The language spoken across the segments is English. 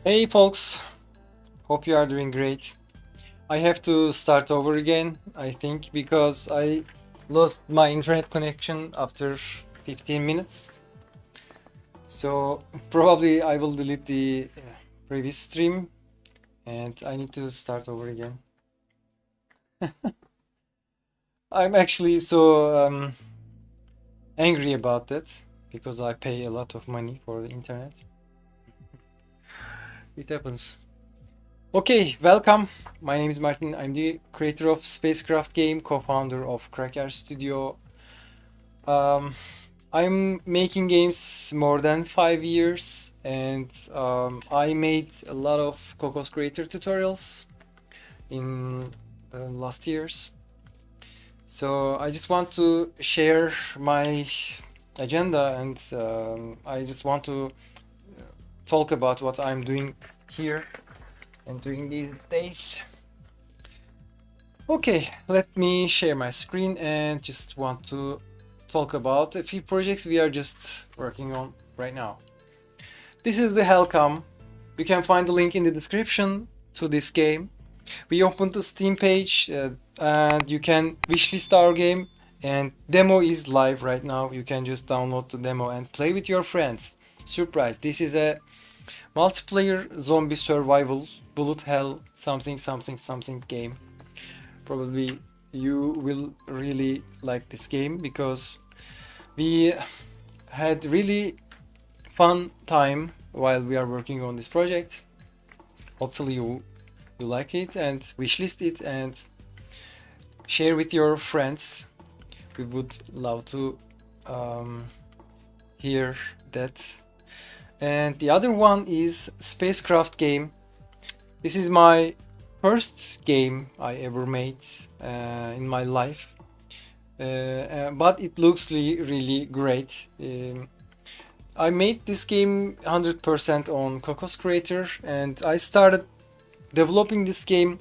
Hey folks, hope you are doing great. I have to start over again, I think, because I lost my internet connection after 15 minutes. So probably I will delete the previous stream and I need to start over again. I'm actually so angry about that because I pay a lot of money for the internet. It happens. Okay, welcome. My name is Martin. I'm the creator of SpaceKraft game, co-founder of Cracker Studio. Um, I'm making games more than 5 years, and I made a lot of Cocos Creator tutorials in last years. So I just want to share my agenda, and I just want to talk about what I'm doing here and during these days. Okay, let me share my screen and just want to talk about a few projects we are just working on right now. This is the Hellcome. You can find the link in the description to this game. We opened the Steam page and you can wishlist our game, and demo is live right now. You can just download the demo and play with your friends. Surprise, this is a multiplayer zombie survival bullet hell something game. Probably you will really like this game because we had really fun time while we are working on this project. Hopefully you like it and wishlist it and share with your friends. We would love to hear that. And the other one is SpaceKraft game. This is my first game I ever made in my life, but it looks really great. I made this game 100% on Cocos Creator, and I started developing this game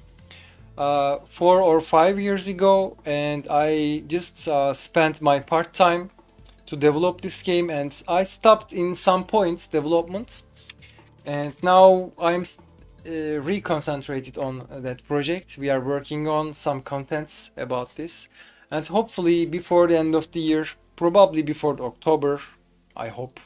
4 or 5 years ago, and I just spent my part-time to develop this game, and I stopped in some point development, and now I'm reconcentrated on that project. We are working on some contents about this, and hopefully before the end of the year, probably before October, I hope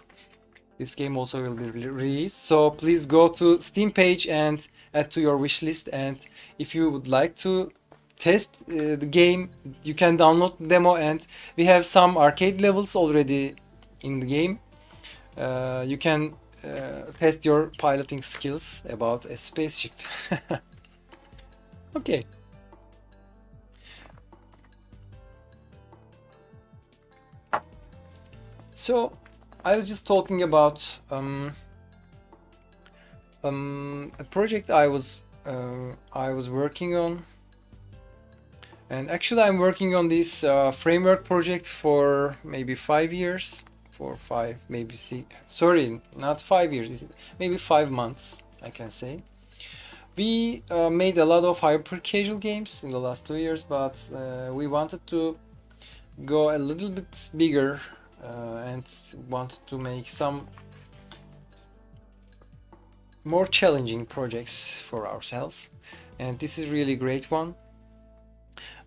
this game also will be released. So please go to Steam page and add to your wish list, and if you would like to test the game, you can download the demo, and we have some arcade levels already in the game. You can test your piloting skills about a spaceship. Okay. So I was just talking about a project I was working on, and actually I'm working on this framework project for maybe 5 years, 4 5 maybe sorry, not 5 years, maybe 5 months I can say. We made a lot of hyper casual games in the last 2 years, but we wanted to go a little bit bigger and wanted to make some more challenging projects for ourselves, and this is really great one.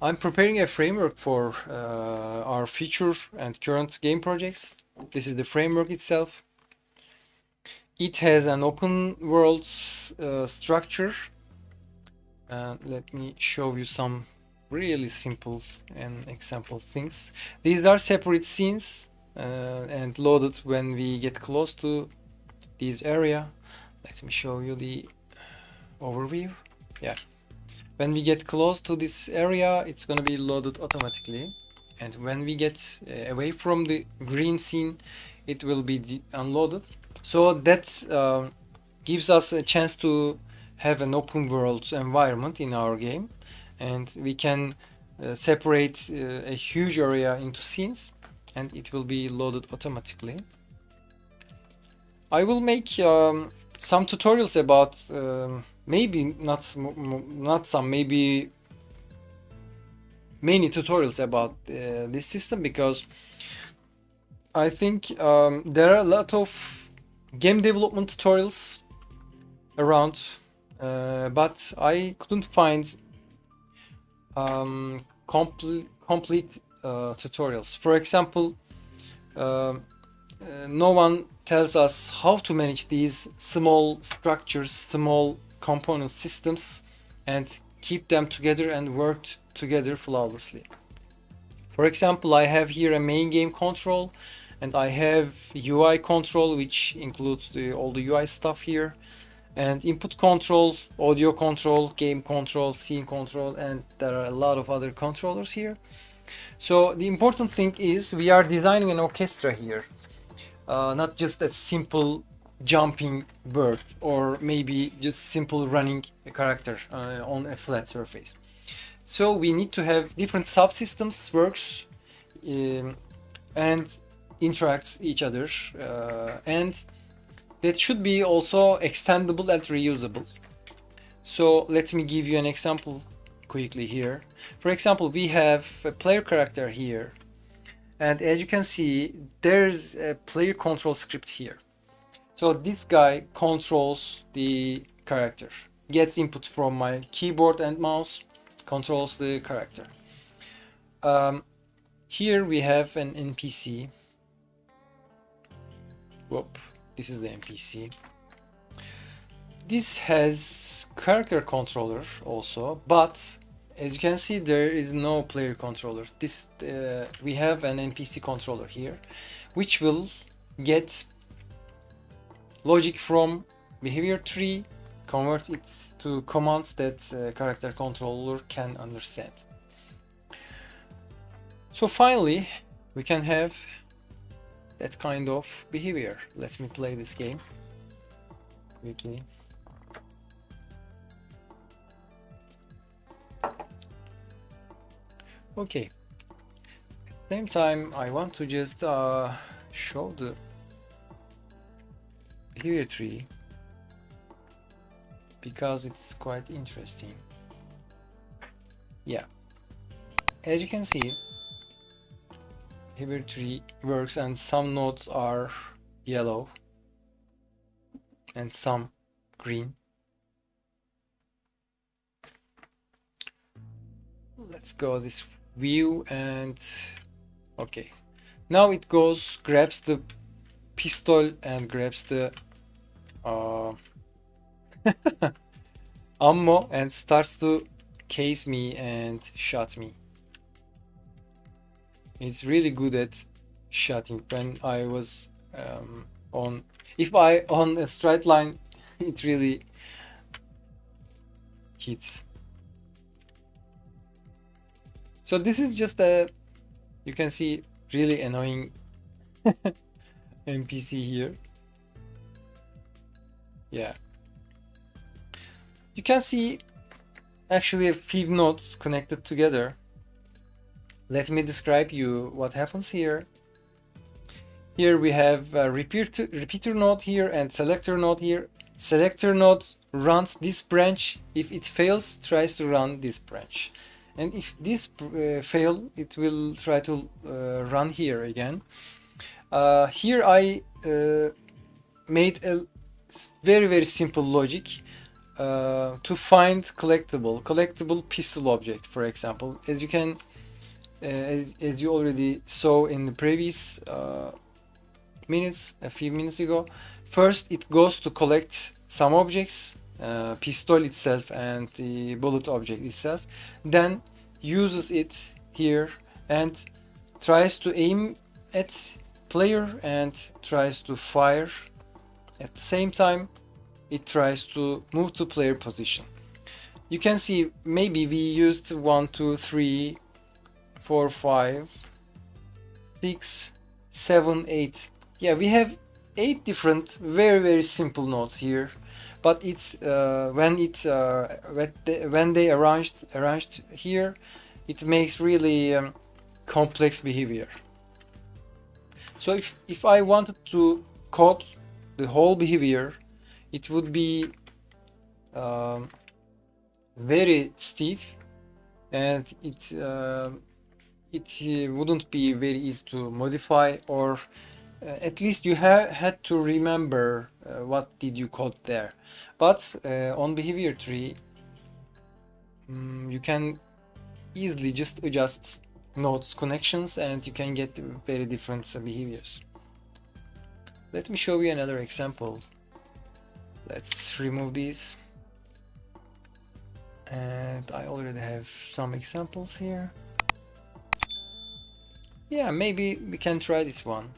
I'm preparing a framework for our future and current game projects. This is the framework itself. It has an open world structure. Let me show you some really simple and example things. These are separate scenes and loaded when we get close to this area. Let me show you the overview. Yeah. When we get close to this area, it's gonna be loaded automatically. And when we get away from the green scene, it will be unloaded. So that gives us a chance to have an open world environment in our game. And we can separate a huge area into scenes, and it will be loaded automatically. I will make some tutorials about maybe not some, maybe many tutorials about this system, because I think there are a lot of game development tutorials around, but I couldn't find complete tutorials. For example, no one tells us how to manage these small structures, small component systems, and keep them together and work together flawlessly. For example, I have here a main game control, and I have UI control, which includes all the UI stuff here, and input control, audio control, game control, scene control, and there are a lot of other controllers here. So the important thing is we are designing an orchestra here, not just a simple jumping bird or maybe just simple running character on a flat surface. So we need to have different subsystems works and interacts each other, and that should be also extendable and reusable. So let me give you an example quickly here. For example, we have a player character here, and as you can see, there's a player control script here. So this guy controls the character, gets input from my keyboard and mouse, controls the character. Here we have an NPC. Whoop, this is the NPC. This has character controller also, but as you can see, there is no player controller. This we have an NPC controller here, which will get logic from behavior tree, convert it to commands that character controller can understand. So finally, we can have that kind of behavior. Let me play this game quickly. Okay. At the same time, I want to just show the behavior tree because it's quite interesting. Yeah. As you can see, behavior tree works and some nodes are yellow and some green. Let's go this view and okay. Now it goes, grabs the pistol and grabs the ammo and starts to case me and shot me. It's really good at shooting. When I was on a straight line, it really hits. So this is just a, you can see, really annoying NPC here. Yeah. You can see actually a few nodes connected together. Let me describe you what happens here. Here we have a repeater node here and selector node here. Selector node runs this branch. If it fails, tries to run this branch. And if this fail, it will try to run here again. Here I made a very simple logic to find collectible pistol object, for example. As you can, as you already saw in the previous minutes, a few minutes ago, first it goes to collect some objects, pistol itself and the bullet object itself, then uses it here and tries to aim at player and tries to fire. At the same time, it tries to move to player position. You can see maybe we used 1, 2, 3, 4, 5, 6, 7, 8. Yeah, we have 8 different very simple nodes here. But it's when they arranged here, it makes really complex behavior. So if I wanted to code the whole behavior, it would be very stiff, and it wouldn't be very easy to modify or at least you had to remember what did you code there. But on behavior tree, you can easily just adjust nodes connections and you can get very different behaviors. Let me show you another example. Let's remove these. And I already have some examples here. Yeah, maybe we can try this one.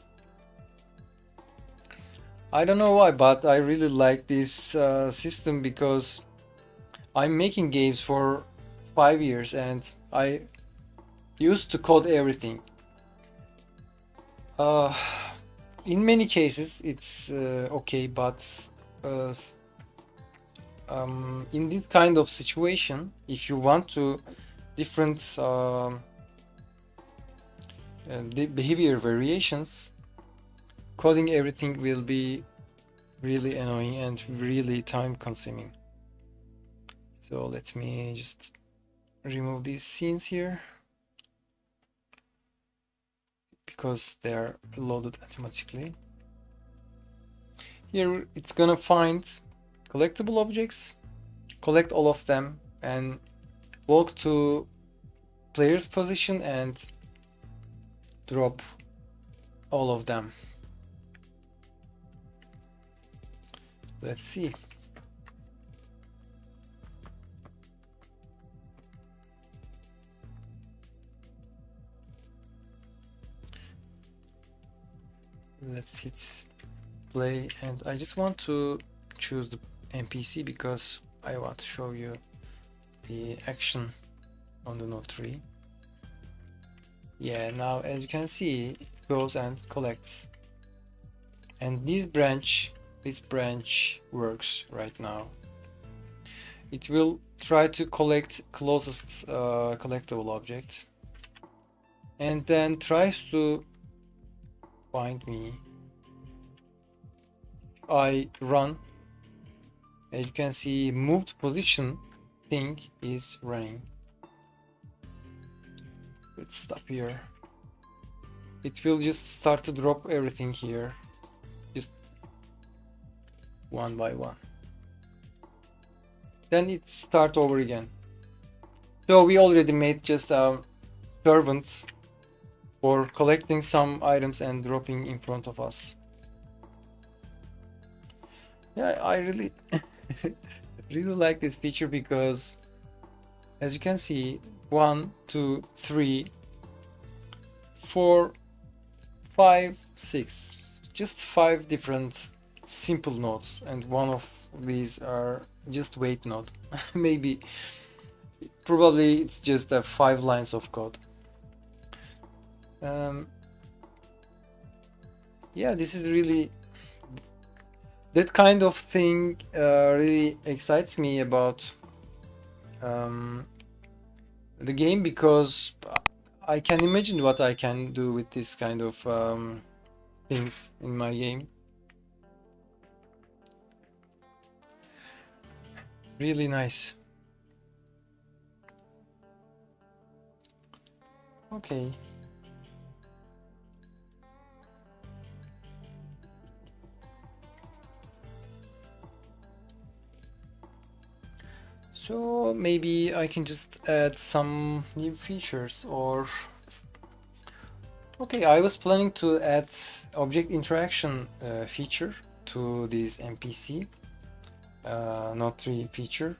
I don't know why, but I really like this system because I'm making games for 5 years and I used to code everything. In many cases it's okay, but in this kind of situation, if you want to different the behavior variations, coding everything will be really annoying and really time consuming. So let me just remove these scenes here because they are loaded automatically. Here it's gonna find collectible objects, collect all of them and walk to player's position and drop all of them. Let's see. Let's hit play, and I just want to choose the NPC because I want to show you the action on the node tree. Yeah, now as you can see, it goes and collects, and this branch works right now. It will try to collect closest collectible object and then tries to find me. I run, as you can see, moved position thing is running. Let's stop here. It will just start to drop everything here, just one by one. Then it start over again. So we already made just a servant for collecting some items and dropping in front of us. Yeah, I really really like this feature because as you can see, 1, 2, 3, 4, 5, 6, just 5 different simple nodes, and one of these are just wait node. Maybe, probably it's just 5 lines of code. Yeah, this is really, that kind of thing really excites me about the game, because I can imagine what I can do with this kind of things in my game. Really nice. Okay. So maybe I can just add some new features, or okay, I was planning to add object interaction feature to this NPC node tree feature.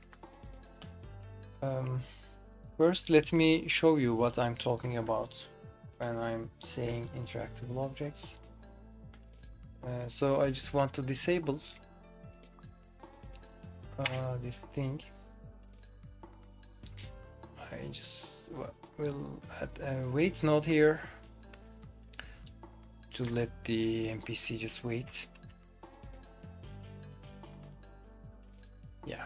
First, let me show you what I'm talking about when I'm saying interactable objects. So I just want to disable this thing. I just will add a wait node here to let the NPC just wait. Yeah.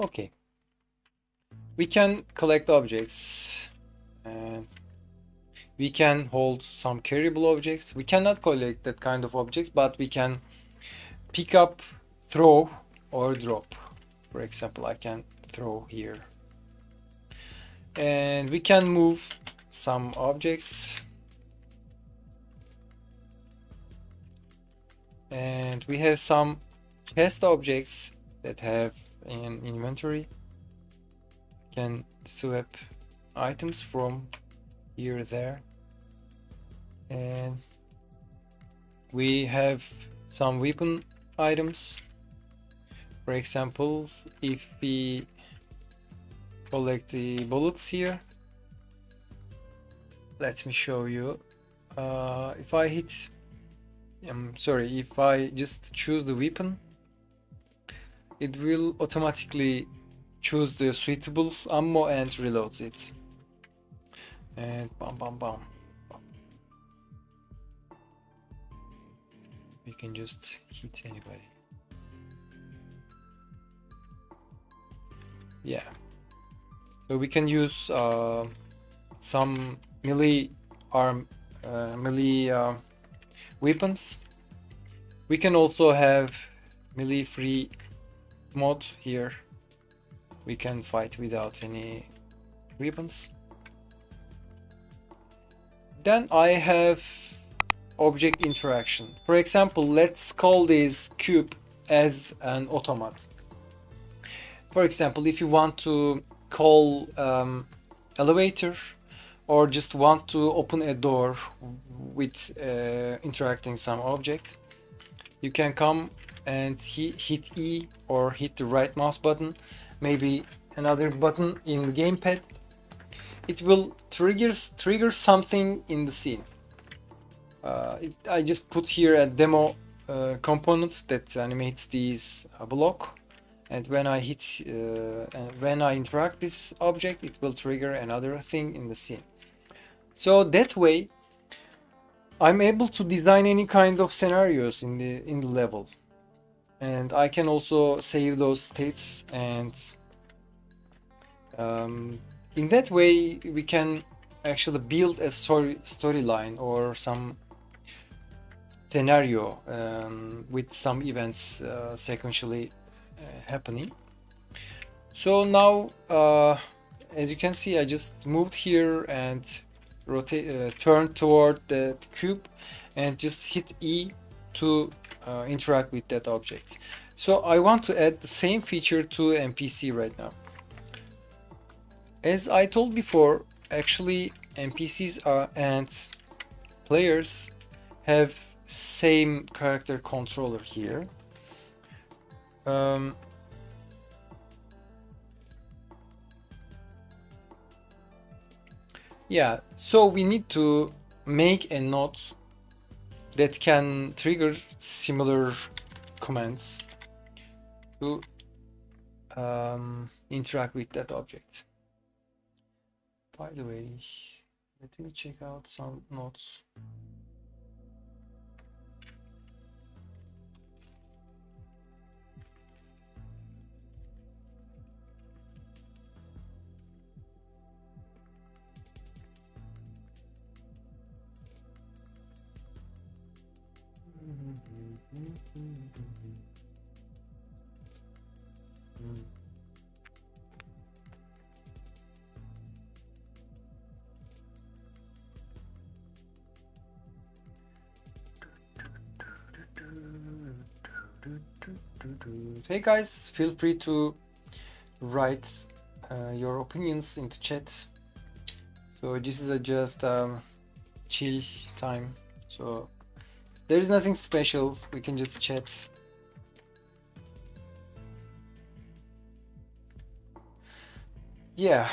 Okay. We can collect objects and we can hold some carryable objects. We cannot collect that kind of objects, but we can pick up throw or drop. For example, I can throw here. And we can move some objects. And we have some chest objects that have an inventory. Can swap items from here there. And we have some weapon items. For example, if we collect the bullets here, let me show you. If I hit, if I just choose the weapon, it will automatically choose the suitable ammo and reloads it. And bam bam bam. You can just hit anybody. Yeah. So we can use some melee weapons. We can also have melee free mode here. We can fight without any weapons. Then I have object interaction. For example, let's call this cube as an automat. For example, if you want to call elevator or just want to open a door with interacting some object, you can come and hit E or hit the right mouse button, maybe another button in the gamepad. It will trigger something in the scene. I just put here a demo component that animates these block, and when I hit and when I interact this object, it will trigger another thing in the scene. So that way I'm able to design any kind of scenarios in the level, and I can also save those states, and in that way we can actually build a storyline or some scenario with some events sequentially happening. So now as you can see, I just moved here and turn toward the cube and just hit E to interact with that object. So I want to add the same feature to NPC right now. As I told before, actually NPCs and players have same character controller here. Yeah, so we need to make a node that can trigger similar commands to interact with that object. By the way, let me check out some nodes. Hey guys, feel free to write your opinions into chat. So this is just chill time, so there is nothing special, we can just chat. Yeah,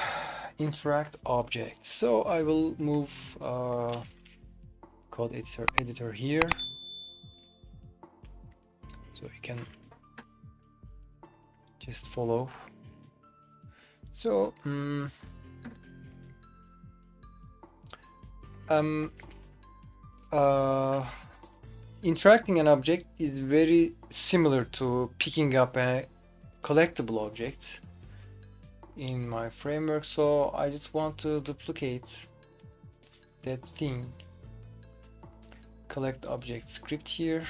interact object. So I will move code editor here, so you can just follow. So interacting an object is very similar to picking up a collectible object in my framework, so I just want to duplicate that thing. Collect object script here.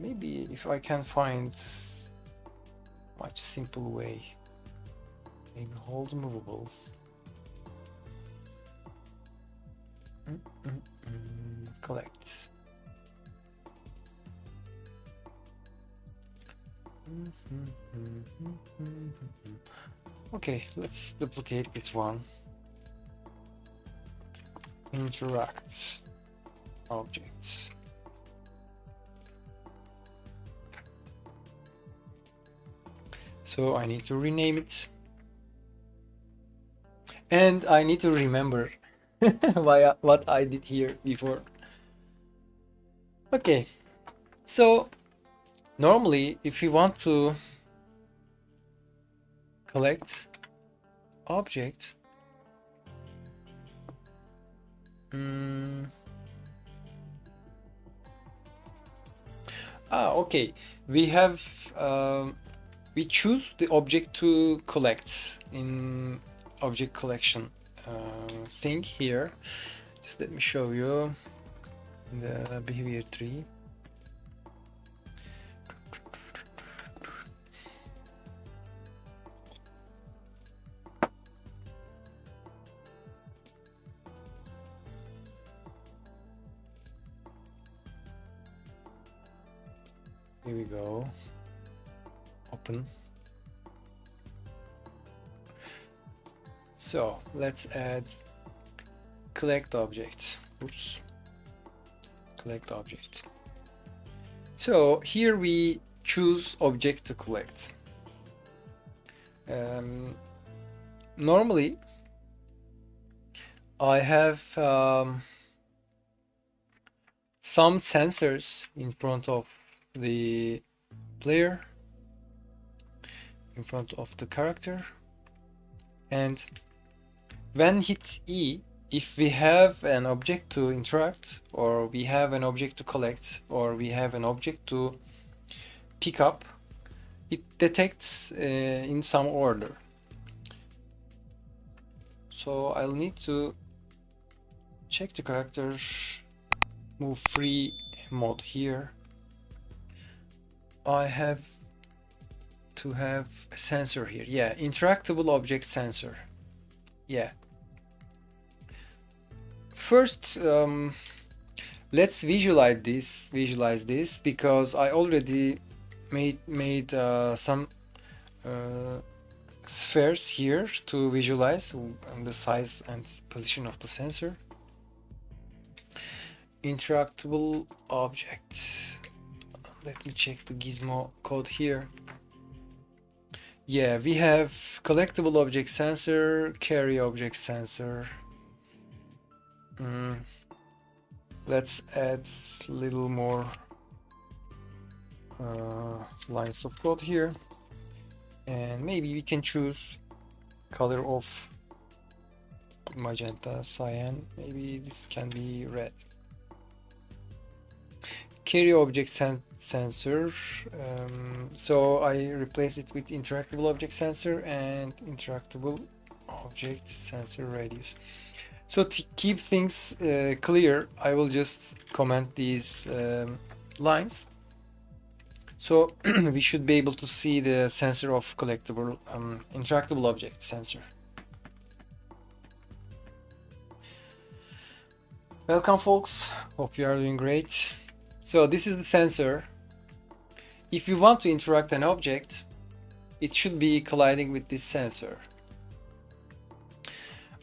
Maybe if I can find much simple way, maybe hold movable. Collect. Okay, let's duplicate this one. Interact objects. So I need to rename it. And I need to remember what I did here before. Okay, so normally if you want to collect object, okay, we have we choose the object to collect in object collection thing here. Just let me show you the behavior tree. Here we go. Open. So let's add collect object. Oops. Collect object. So here we choose object to collect. Normally I have some sensors in front of the player, in front of the character, and when hit E, if we have an object to interact, or we have an object to collect, or we have an object to pick up, it detects in some order. So I'll need to check the character, move free mode here. I have to have a sensor here. Yeah, interactable object sensor. Yeah. First, let's visualize this because I already made some spheres here to visualize the size and position of the sensor. Interactable object. Let me check the gizmo code here. Yeah, we have collectible object sensor, carry object sensor. Let's add a little more lines of code here, and maybe we can choose color of magenta, cyan. Maybe this can be red. Carry object sensor. So I replace it with interactable object sensor and interactable object sensor radius. So to keep things clear, I will just comment these lines. So we should be able to see the sensor of collectible interactable object sensor. Welcome folks, hope you are doing great. So this is the sensor. If you want to interact an object, it should be colliding with this sensor.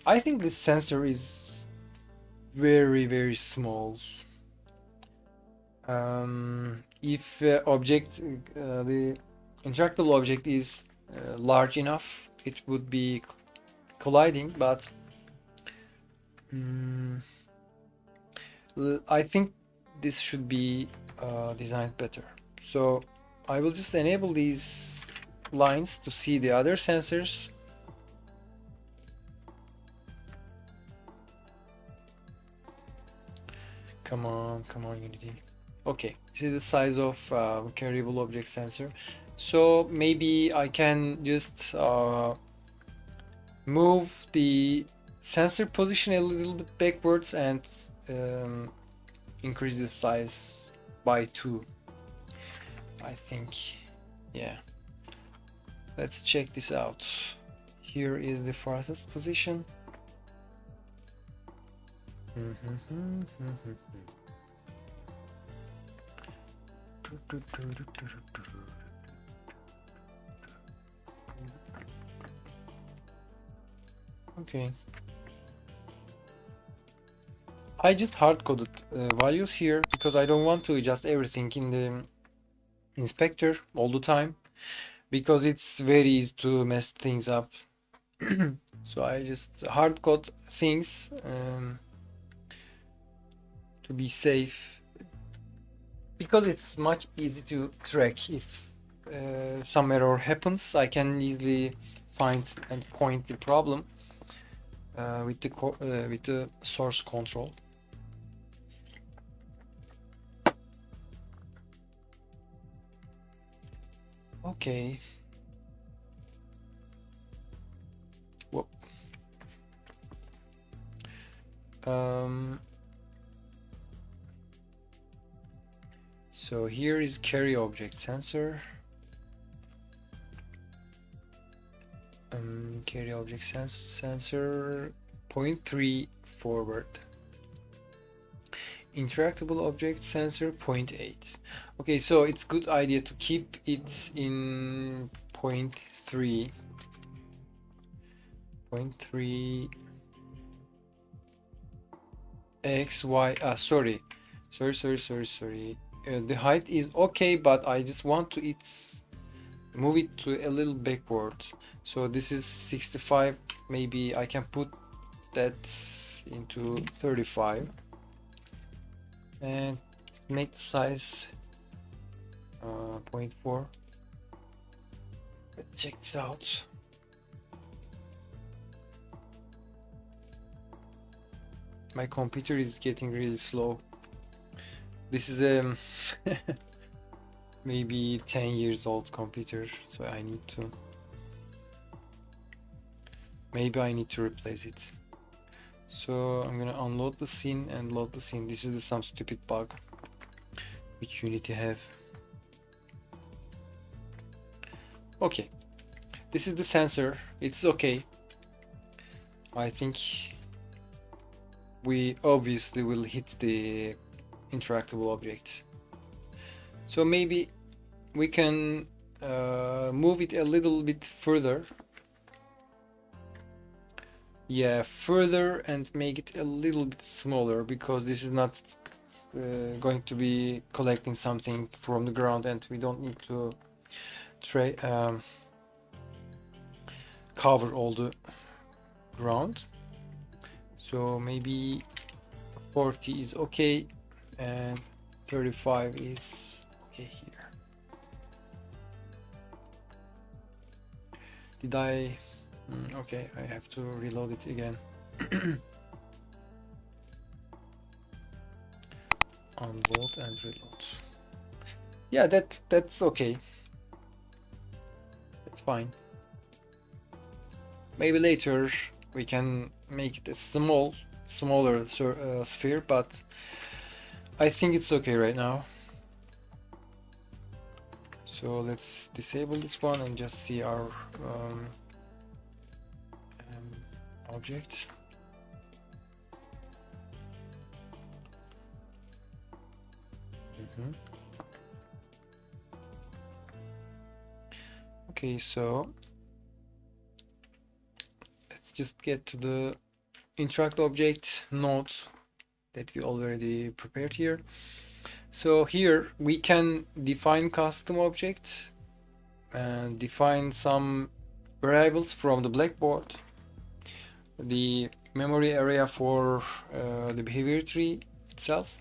I think this sensor is very small. If the interactable object is large enough, it would be colliding, but I think this should be designed better. So I will just enable these lines to see the other sensors. Come on Unity. Okay, this is the size of carryable object sensor. So maybe I can just move the sensor position a little bit backwards and increase the size by 2. I think. Yeah. Let's check this out. Here is the farthest position. Okay. I just hard-coded values here because I don't want to adjust everything in the inspector all the time, because it's very easy to mess things up. So I just hard-code things to be safe, because it's much easy to track. If some error happens, I can easily find and point the problem with the source control. Okay. Whoop. So here is carry object sensor. Carry object sensor 0.3 forward. Interactable object sensor 0.8. Okay, so it's good idea to keep it in 0.3. 0.3 x y. Sorry. The height is okay, but I just want to move it to a little backward. So this is 65. Maybe I can put that into 35 and make the size 0.4. Let's check this out. My computer is getting really slow. This is a maybe 10 years old computer, so I need to replace it. So I'm gonna unload the scene and load the scene. This is some stupid bug which you need to have. Okay, this is the sensor. It's okay. I think we obviously will hit the interactable object. So maybe we can move it a little bit further. Yeah, further, and make it a little bit smaller, because this is not going to be collecting something from the ground, and we don't need to cover all the ground. So maybe 40 is okay, and 35 is okay here. Did I? Okay, I have to reload it again. Unload and reload. Yeah, that's okay. That's fine. Maybe later we can make it a smaller sphere, but I think it's okay right now. So let's disable this one and just see our object. Okay, so let's just get to the interact object node that we already prepared here. So here we can define custom objects and define some variables from the blackboard, the memory area for the behavior tree itself.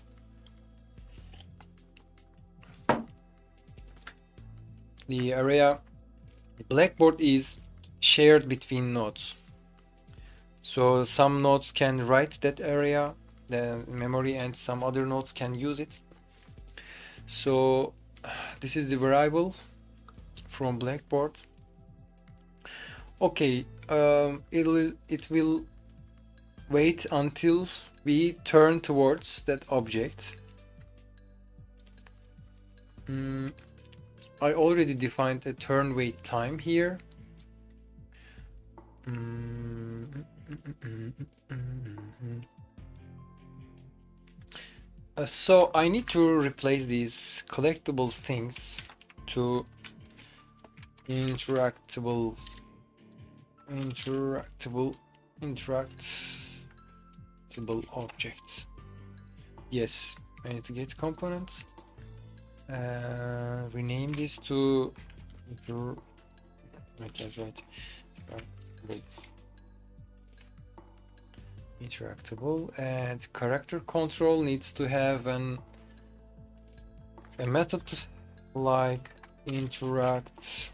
The area blackboard is shared between nodes, so some nodes can write that area, the memory, and some other nodes can use it. So this is the variable from blackboard. Okay, it will wait until we turn towards that object. I already defined a turn wait time here. So I need to replace these collectible things to interactable objects. Yes, I need to get components. Rename this to interactable, and character control needs to have a method like interact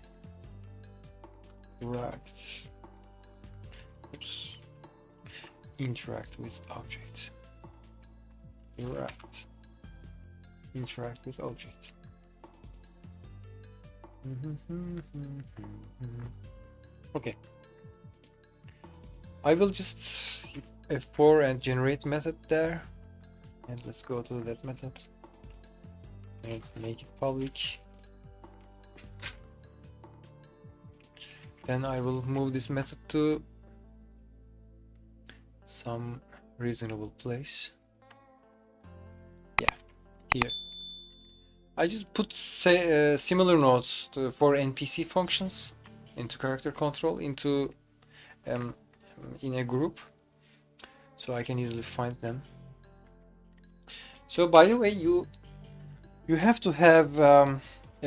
with object. Interact with object. Okay. I will just hit F4 and generate method there. And let's go to that method and make it public. Then I will move this method to some reasonable place. Yeah, here. I just put similar nodes for NPC functions into character control into in a group, so I can easily find them. So by the way, you have to have a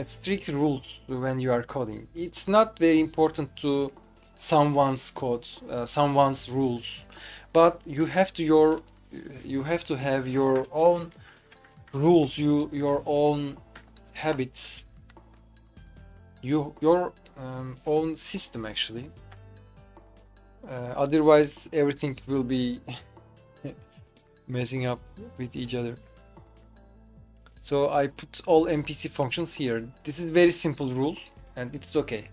strict rules when you are coding. It's not very important to someone's code, someone's rules, but you have to have your own rules, your own habits, your own system actually. Otherwise everything will be messing up with each other. So I put all NPC functions here. This is very simple rule and it's okay.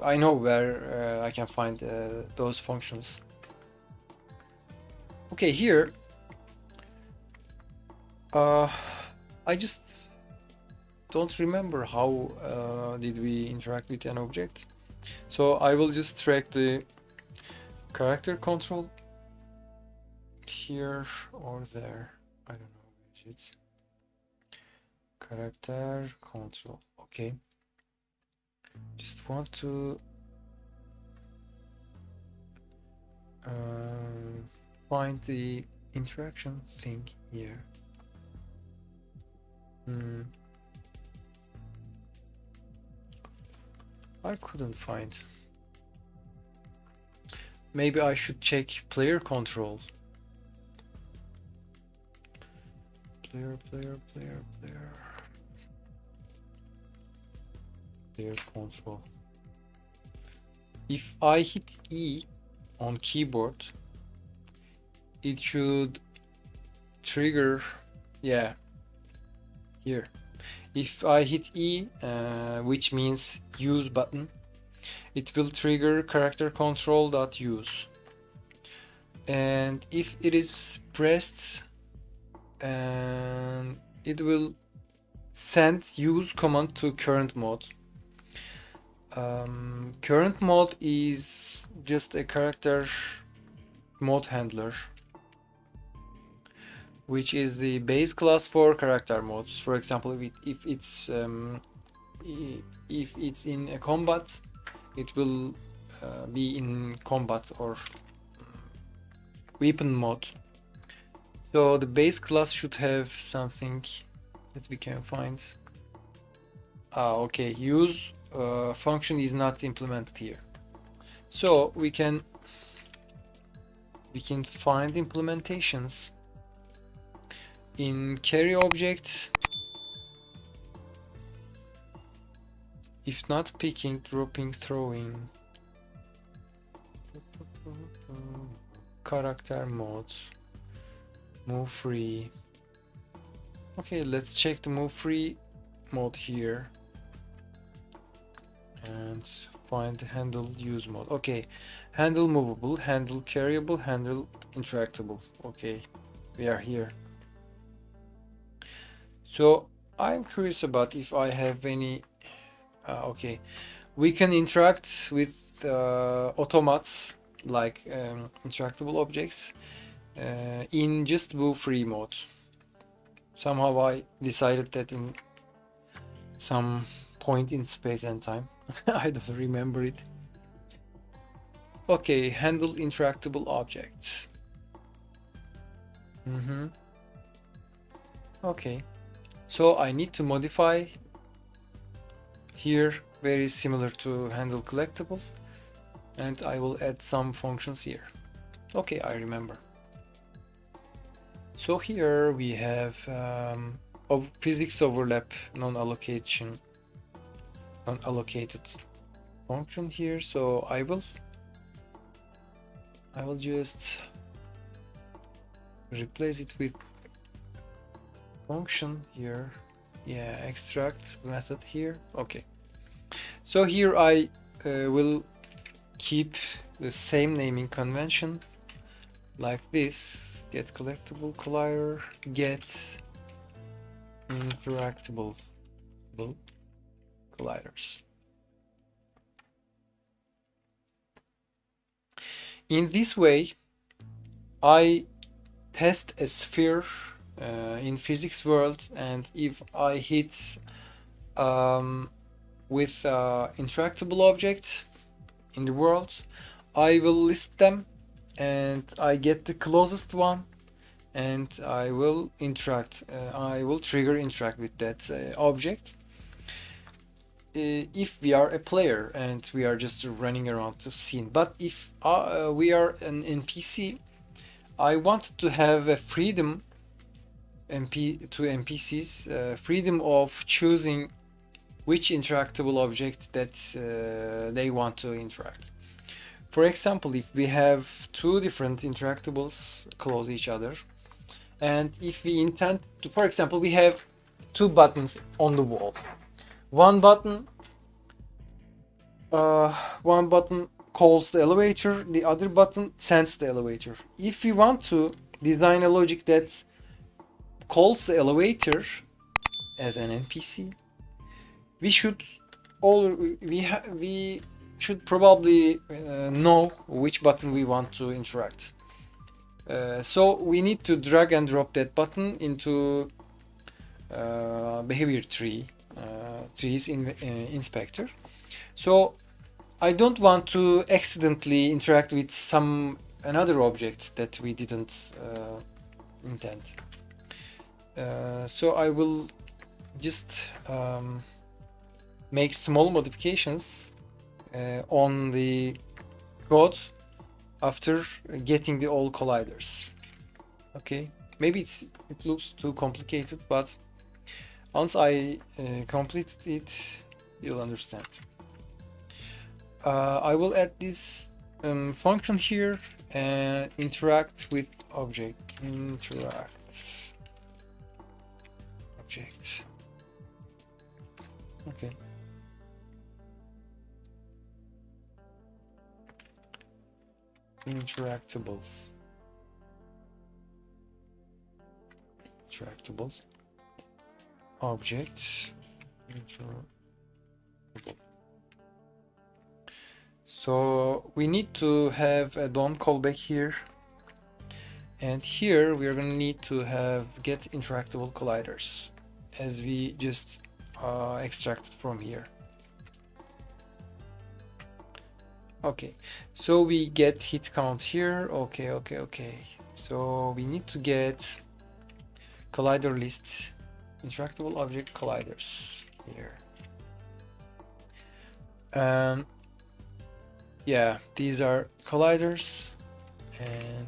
I know where I can find those functions. Okay, here I just don't remember how did we interact with an object. So I will just track the character control here or there. I don't know which it's. Character control. Okay. Just want to find the interaction thing here. I couldn't find. Maybe I should check player control. Player control. If I hit E on keyboard, it should trigger, yeah, here. If I hit E, which means use button, it will trigger character control.use. And if it is pressed, and it will send use command to current mode. Current mode is just a character mode handler, which is the base class for character modes. For example, if it's in a combat, it will be in combat or weapon mode. So the base class should have something that we can find. Okay, use function is not implemented here. So we can find implementations in carry object. If not picking, dropping, throwing, character modes, move free. Okay, let's check the move free mode here and find handle use mode. Okay, handle movable, handle carryable, handle interactable. Okay, we are here. So I'm curious about if I have any Okay, we can interact with automats like interactable objects in just Boo free mode. Somehow I decided that in some point in space and time. I don't remember it. Okay, handle interactable objects. Okay, so I need to modify here, very similar to handle collectible, and I will add some functions here. Okay, I remember. So here we have physics overlap non-allocated function here. So I will just replace it with function here. Yeah, extract method here. Okay, so here I will keep the same naming convention like this: get collectible collider, get interactable colliders. In this way, I test a sphere in physics world, and if I hit with interactable objects in the world, I will list them and I get the closest one, and I will interact. I will trigger interact with that object. If we are a player and we are just running around the scene, but if we are an NPC, I want to have a freedom to NPCs, freedom of choosing which interactable object that they want to interact. For example, if we have two different interactables close each other, and if we intend to, for example, we have two buttons on the wall. One button calls the elevator, the other button sends the elevator. If we want to design a logic that calls the elevator as an NPC, we should probably know which button we want to interact. So we need to drag and drop that button into behavior trees in inspector. So I don't want to accidentally interact with another object that we didn't intend. So I will just make small modifications on the code after getting the all colliders. Okay, maybe it looks too complicated, but once I complete it, you'll understand. I will add this function here and interact with object. Okay. Interactable object. So we need to have a DOM callback here, and here we are going to need to have get interactable colliders, as we just extracted from here. Okay, so we get hit count here. Okay. So we need to get collider list, interactable object colliders here. Yeah, these are colliders, and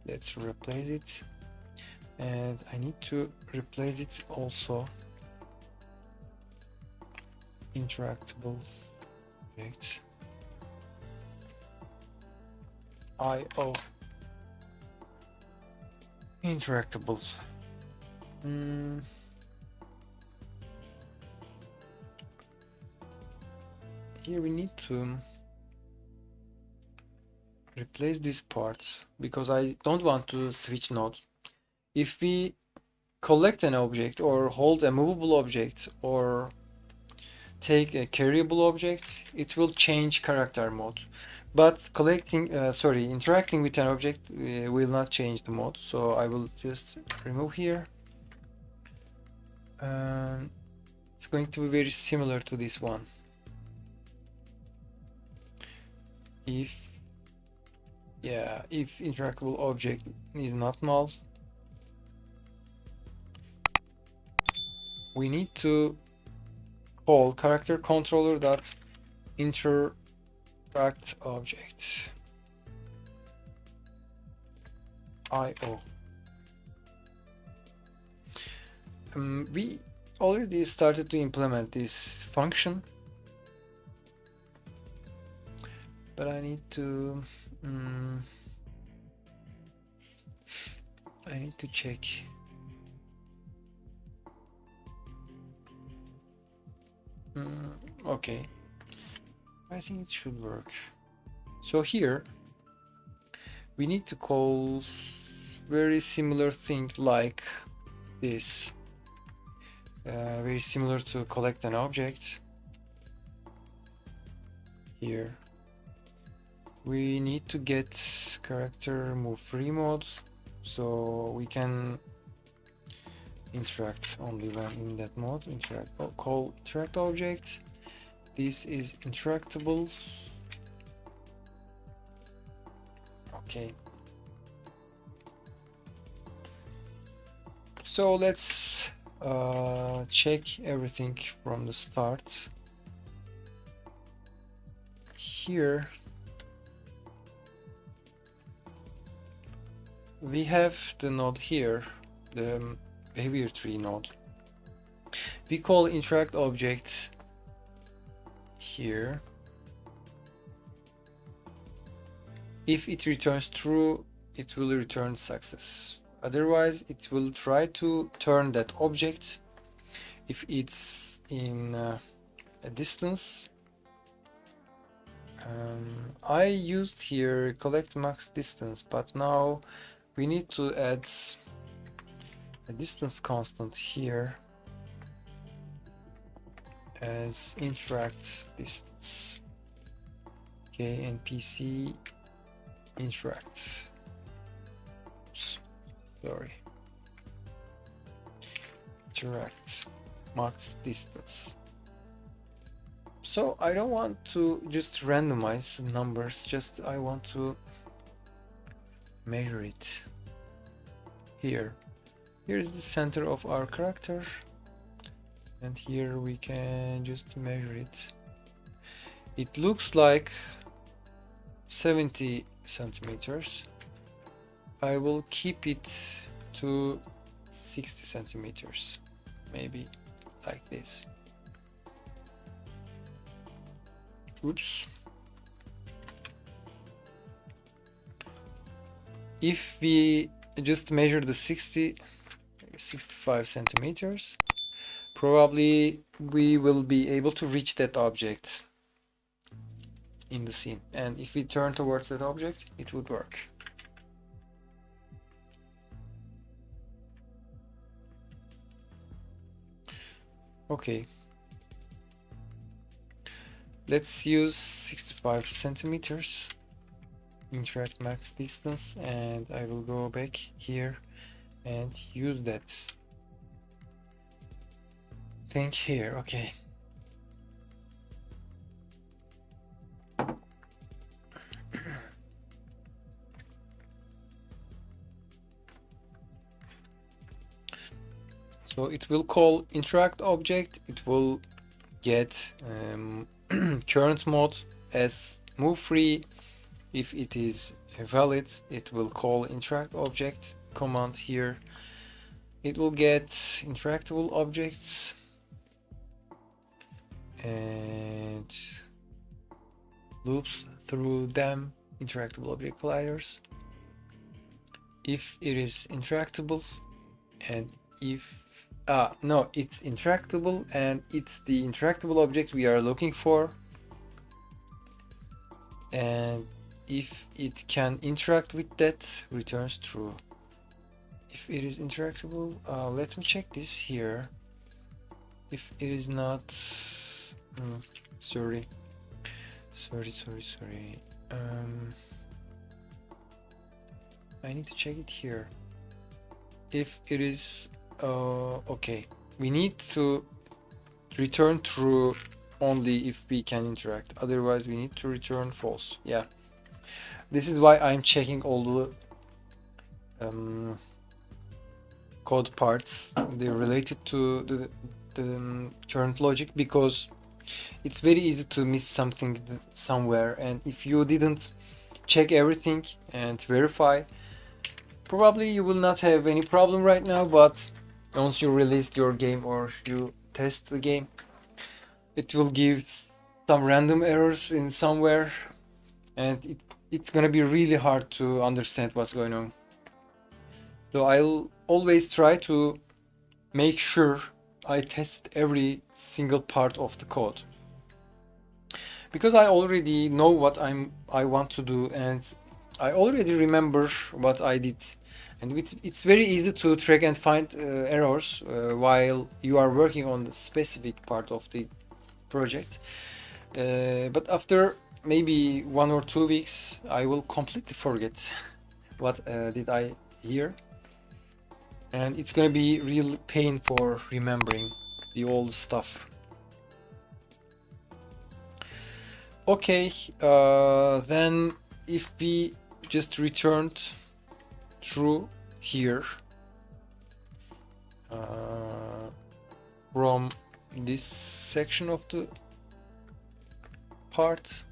let's replace it. And I need to replace it also interactable object IO interactable. Here we need to replace this part because I don't want to switch node. If we collect an object or hold a movable object or take a carryable object, it will change character mode. But interacting with an object will not change the mode. So I will just remove here. It's going to be very similar to this one. If interactable object is not null, we need to call character controller dot interact object IO. We already started to implement this function, but I need to check. Okay, I think it should work. So here we need to call very similar thing like this, very similar to collect an object. Here we need to get character move free modes, so we can interact only when in that mode. Call interact object. This is interactable. Okay. So let's check everything from the start. Here we have the node here, the behavior tree node. We call interact object here. If it returns true, it will return success. Otherwise, it will try to turn that object if it's in a distance. I used here collect max distance, but now we need to add a distance constant here as interact distance. Okay, npc interact. Sorry. Interact max distance. So I don't want to just randomize numbers, just I want to measure it. Here is the center of our character, and here we can just measure it. It looks like 70 centimeters. I will keep it to 60 centimeters, maybe like this. Oops. If we just measure the 65 centimeters, probably we will be able to reach that object in the scene. And if we turn towards that object, it would work. Okay. Let's use 65 centimeters, interact max distance, and I will go back here and use that thing here. Okay. So it will call interact object, it will get current mode as move free. If it is valid, it will call interact object command here. It will get interactable objects and loops through them, interactable object colliders. If it is interactable, and if no, it's interactable and it's the interactable object we are looking for, and if it can interact with that, returns true. If it is interactable, let me check this here. If it is not Sorry. I need to check it here. If it is okay, we need to return true only if we can interact. Otherwise, we need to return false. Yeah. This is why I'm checking all the code parts. They're related to the current logic, because it's very easy to miss something somewhere, and if you didn't check everything and verify, probably you will not have any problem right now, but once you release your game or you test the game, it will give some random errors in somewhere, and it's gonna be really hard to understand what's going on. So I'll always try to make sure I test every single part of the code, because I already know what I want to do, and I already remember what I did, and it's very easy to track and find errors while you are working on the specific part of the project. But after maybe 1 or 2 weeks, I will completely forget what did I hear, and it's gonna be real pain for remembering the old stuff. Okay, then if we just returned true here from this section of the part,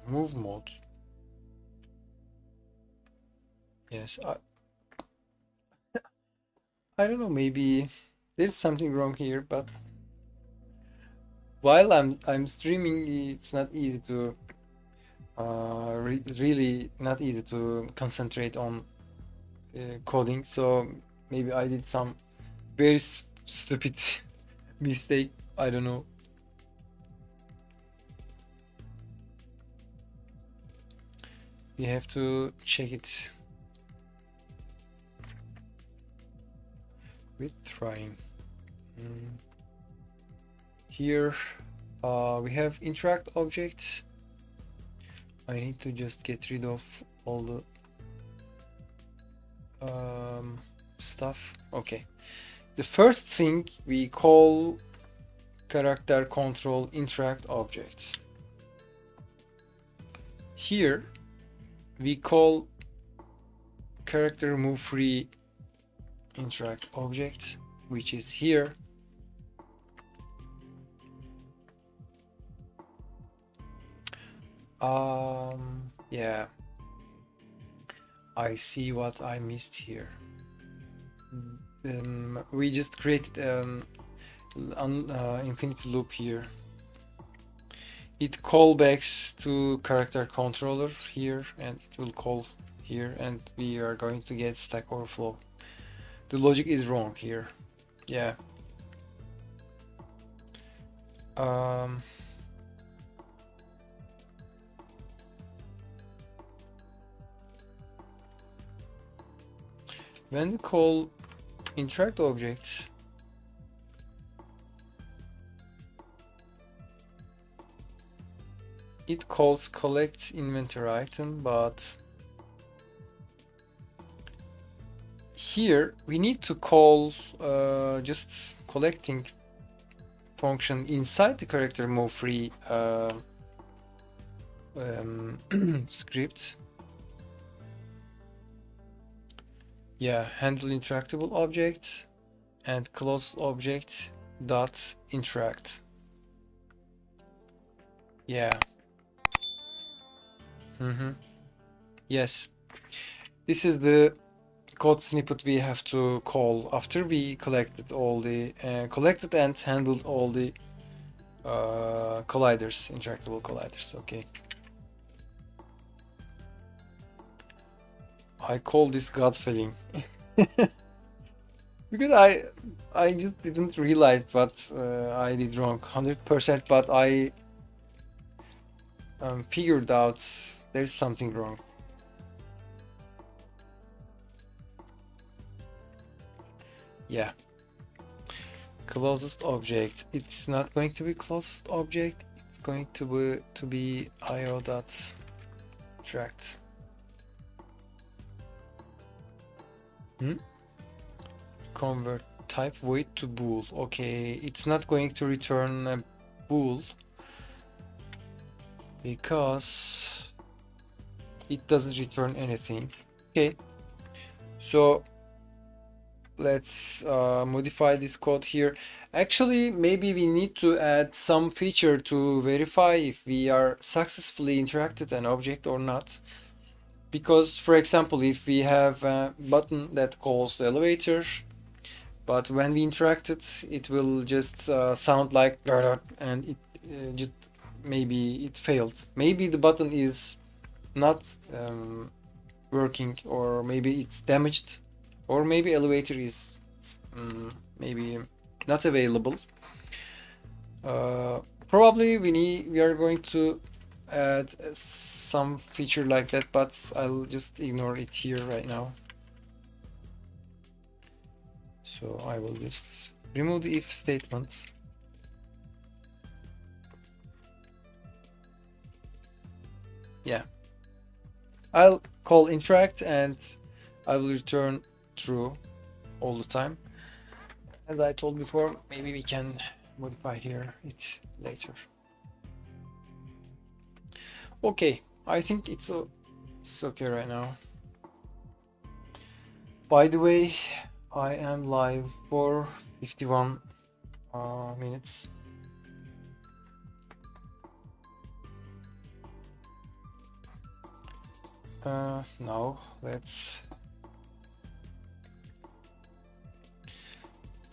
move mode. Yes, I don't know, maybe there's something wrong here, but while I'm streaming, it's not easy to really not easy to concentrate on coding, so maybe I did some very stupid mistake, I don't know. We have to check it with trying. Here we have interact object. I need to just get rid of all the stuff. Okay, the first thing we call character control interact object. Here we call character move free interact object, which is here. Yeah, I see what I missed here. We just created an infinity loop here. It callbacks to character controller here, and it will call here, and we are going to get Stack Overflow. The logic is wrong here. Yeah. When we call interact object, it calls collect inventory item, but here we need to call just collecting function inside the character move free script. Yeah, handle interactable object and close object dot interact. Yeah. Yes, this is the code snippet we have to call after we collected all the collected and handled all the colliders, interactable colliders. Okay, I call this gut feeling because I just didn't realize what I did wrong 100%, but I figured out there's something wrong. Yeah. Closest object. It's not going to be closest object. It's going to be io dot interact. Convert type void to bool. Okay, it's not going to return a bool because it doesn't return anything. Okay, so let's modify this code here. Actually, maybe we need to add some feature to verify if we are successfully interacted an object or not. Because, for example, if we have a button that calls the elevator, but when we interact it, it will just sound like and it just maybe it failed. Maybe the button is not working, or maybe it's damaged, or maybe elevator is maybe not available. Probably we are going to add some feature like that, but I'll just ignore it here right now. So I will just remove the if statement. Yeah, I'll call interact and I will return true all the time. As I told before, maybe we can modify here it later. Okay, I think it's okay right now. By the way, I am live for 51 minutes. Now let's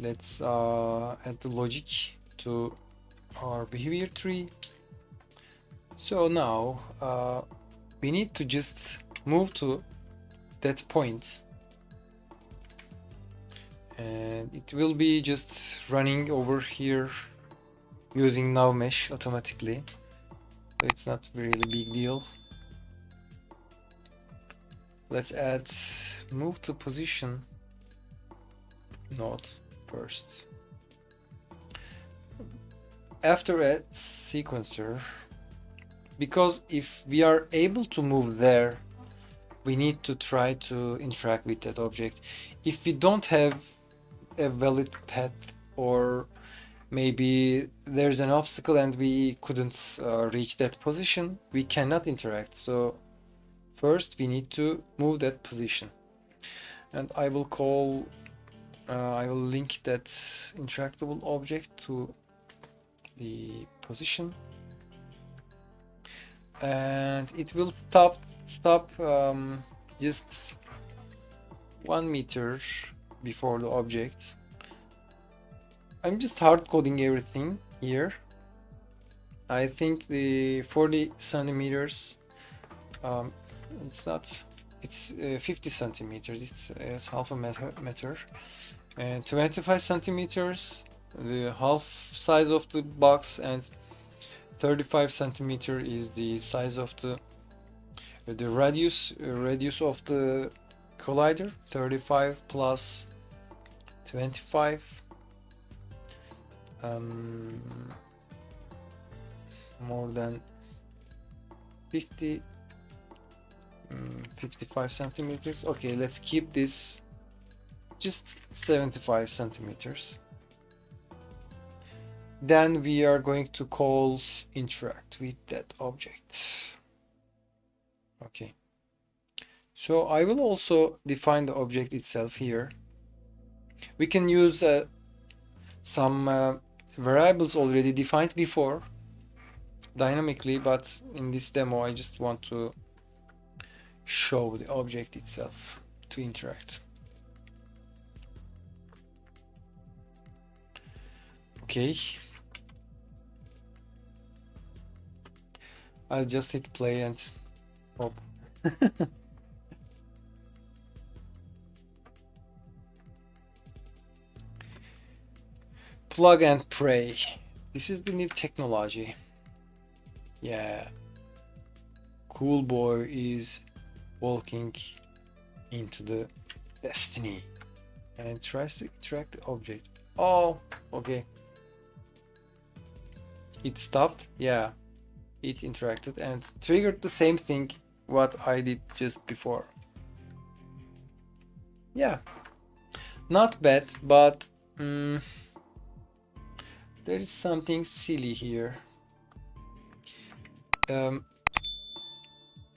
add the logic to our behavior tree. So now we need to just move to that point, and it will be just running over here using now mesh automatically, so it's not really big deal. Let's add move to position node first. After add sequencer, because if we are able to move there, we need to try to interact with that object. If we don't have a valid path, or maybe there's an obstacle and we couldn't reach that position, we cannot interact. So first we need to move that position, and I will call I will link that interactable object to the position, and it will stop just 1 meter before the object. I'm just hard coding everything here. I think the 40 centimeters, it's 50 centimeters, it's half a meter, and 25 centimeters the half size of the box, and 35 centimeter is the size of the radius of the collider. 35 plus 25, more than 50, 55 centimeters. Okay, let's keep this just 75 centimeters. Then we are going to call interact with that object. Okay, so I will also define the object itself here. We can use some variables already defined before dynamically, but in this demo I just want to show the object itself to interact. Okay, I'll just hit play and hope. Plug and pray. This is the new technology. Yeah. Cool boy is walking into the destiny, and it tries to interact the object. Oh, okay. It stopped. Yeah, it interacted and triggered the same thing what I did just before. Yeah, not bad, but there is something silly here.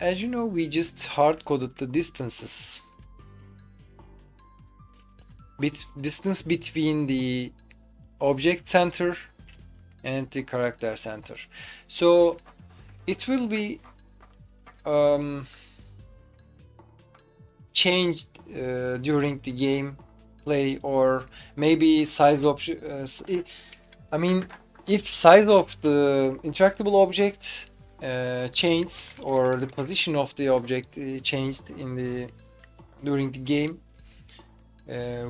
As you know, we just hard-coded the distances. Distance between the object center and the character center. So it will be changed during the game play, or maybe size of I mean, if size of the interactable object changed, or the position of the object changed during the game,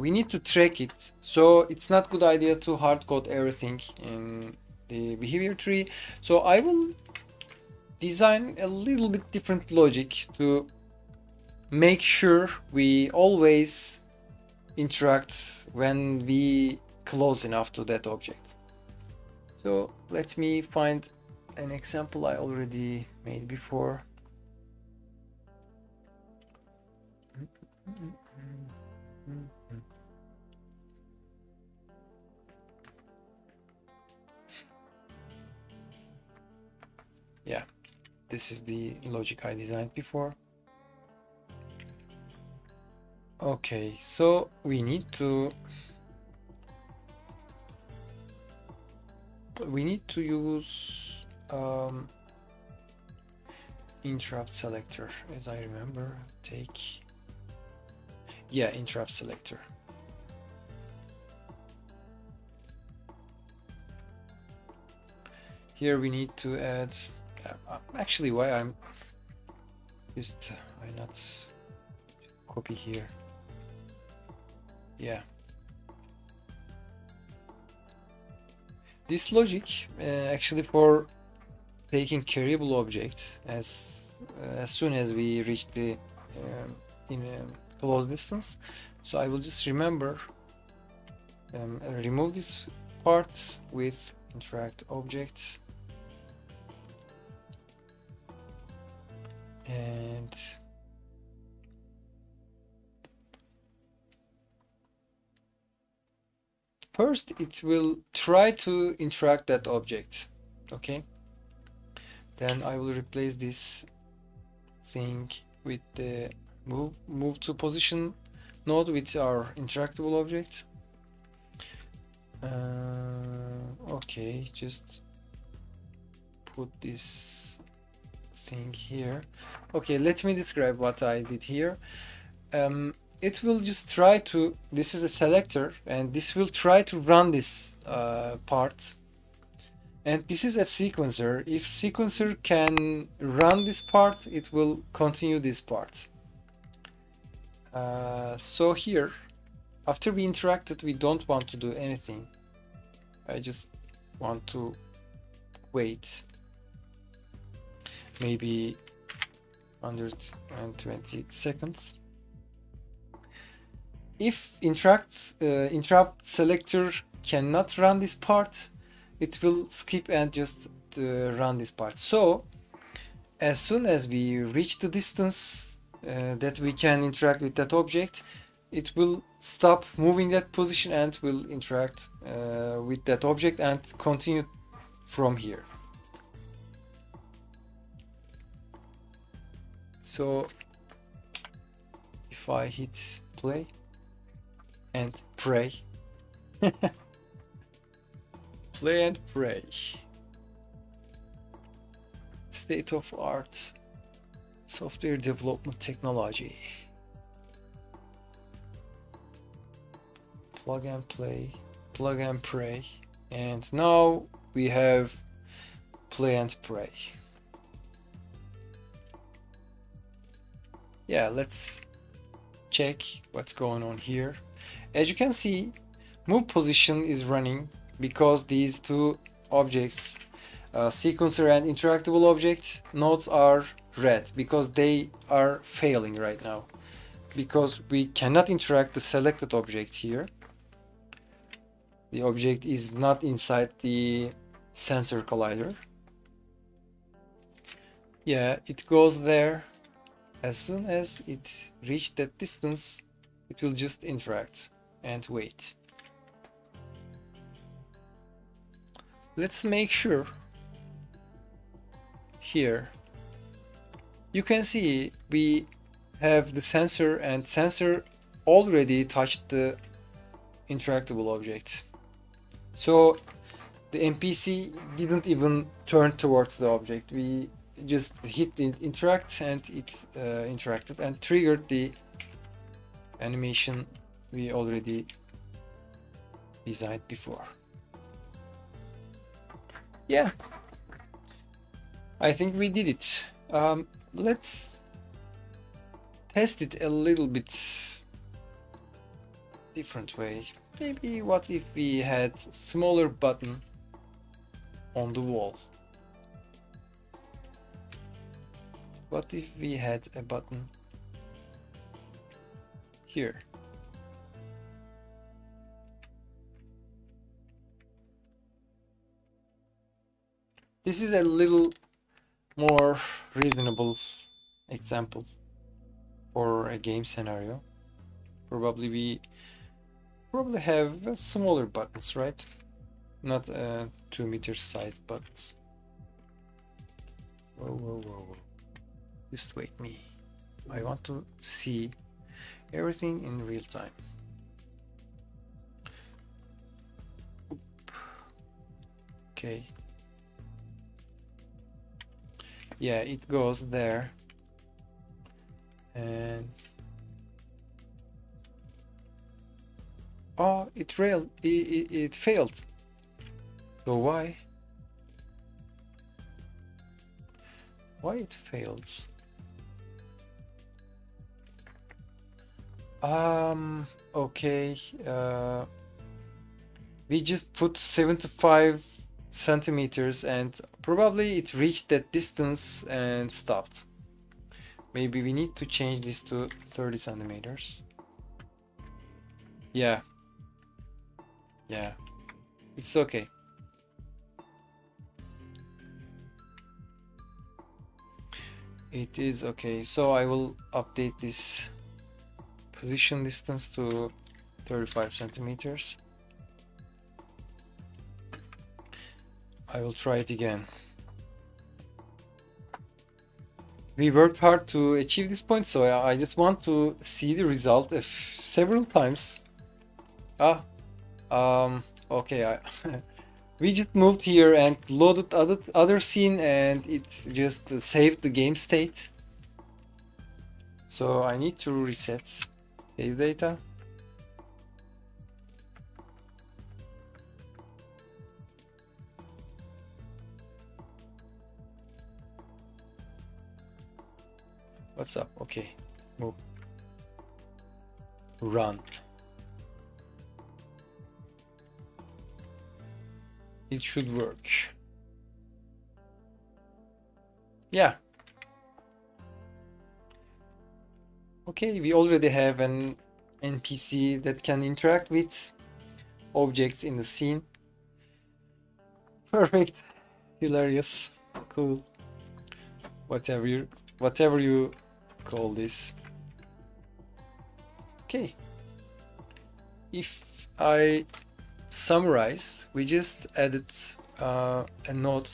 we need to track it. So it's not good idea to hard code everything in the behavior tree. So I will design a little bit different logic to make sure we always interact when we close enough to that object. So let me find an example I already made before. Yeah, this is the logic I designed before. Okay, so we need to use interrupt selector, as I remember. Interrupt selector. Here we need to add actually, why not copy here. Yeah, this logic actually for taking carryable object as soon as we reach the in a close distance. So I will just remove this part with interact object, and first it will try to interact that object. Okay, then I will replace this thing with the move to position node with our interactable object. Okay, just put this thing here. Okay, let me describe what I did here. It will just try to, this is a selector, and this will try to run this part, and this is a sequencer. If sequencer can run this part, it will continue this part. So here, after we interacted, we don't want to do anything. I just want to wait maybe 120 seconds. If interrupt selector cannot run this part, it will skip and just run this part. So as soon as we reach the distance that we can interact with that object, it will stop moving that position and will interact with that object and continue from here. So if I hit play and pray, play and pray, state of art software development technology. Plug and play, plug and pray, and now we have play and pray. Yeah, let's check what's going on here. As you can see, move position is running because these two objects, sequencer and interactable object nodes, are red because they are failing right now. because we cannot interact the selected object here. The object is not inside the sensor collider. Yeah, it goes there. As soon as it reaches that distance, it will just interact and wait. Let's make sure. Here you can see we have the sensor, and sensor already touched the interactable object. So the NPC didn't even turn towards the object. We just hit the interact and it interacted and triggered the animation we already designed before. Yeah, I think we did it. Let's test it a little bit different way. Maybe what if we had smaller button on the wall? What if we had a button here? This is a little more reasonable example for a game scenario. Probably we have smaller buttons, right? Not 2 meter sized buttons. Whoa. Just wait me. I want to see everything in real time. Okay. Yeah, it goes there. And oh, it failed. It failed. So why? Why it failed? Okay. We just put 75 centimeters and probably it reached that distance and stopped. Maybe we need to change this to 30 centimeters. Yeah, it's okay. It is okay. So I will update this position distance to 35 centimeters. I will try it again. We worked hard to achieve this point, so I just want to see the result several times. Okay. We just moved here and loaded other scene, and it just saved the game state. So I need to reset save data. What's up? Okay, move. Run. It should work. Yeah. Okay, we already have an NPC that can interact with objects in the scene. Perfect. Hilarious. Cool. Whatever you call this. Okay. If I summarize, we just added a node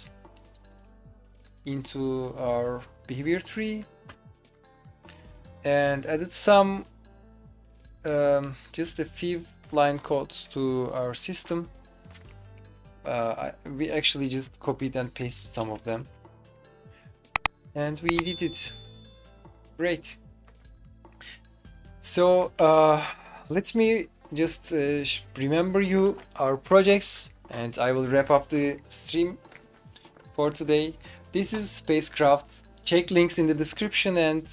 into our behavior tree and added some just a few line codes to our system. We actually just copied and pasted some of them, and we did it. Great. So let me just remember you our projects, and I will wrap up the stream for today. This is SpaceKraft. Check links in the description, and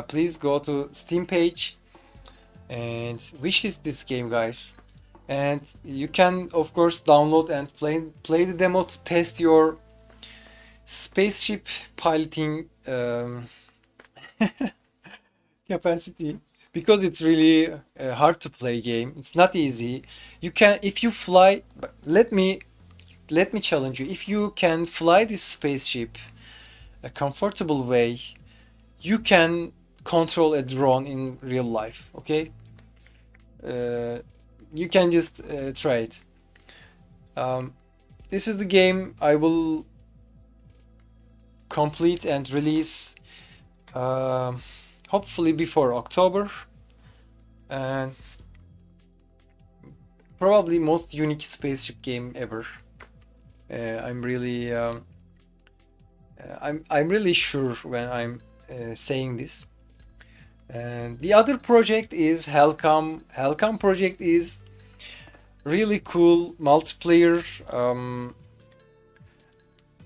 please go to Steam page and wishlist this game, guys. And you can of course download and play the demo to test your spaceship piloting capacity. because it's really hard to play game. It's not easy. You can, if you fly, but let me challenge you. If you can fly this spaceship a comfortable way, you can control a drone in real life. Okay, you can just try it. This is the game I will complete and release hopefully before October, and probably most unique spaceship game ever. I'm really I'm really sure when I'm saying this. And the other project is Hellcome. Hellcome project is really cool multiplayer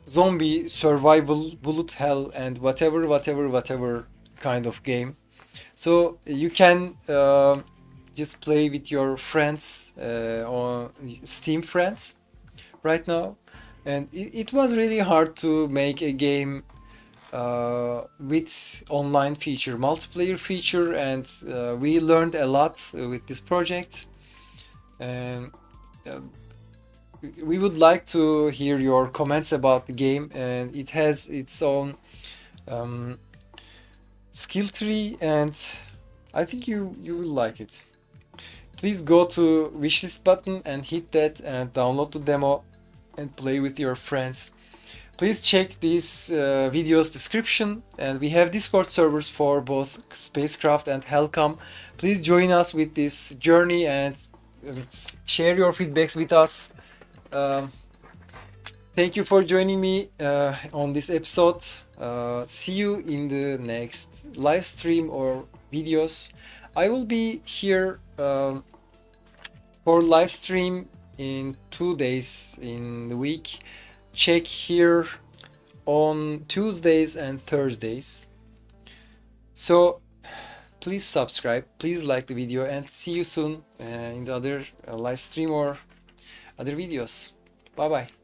zombie survival bullet hell and whatever kind of game. So you can just play with your friends or Steam friends right now. And it was really hard to make a game with online feature, multiplayer feature, and we learned a lot with this project. And uh, we would like to hear your comments about the game, and it has its own skill tree, and I think you will like it. Please go to wishlist button and hit that and download the demo and play with your friends. Please check this video's description, and we have Discord servers for both SpaceKraft and Hellcome. Please join us with this journey and share your feedbacks with us. Thank you for joining me on this episode. See you in the next live stream or videos. I will be here for live stream in 2 days in the week. Check here on Tuesdays and Thursdays. So please subscribe, please like the video, and see you soon in the other live stream or other videos. Bye bye.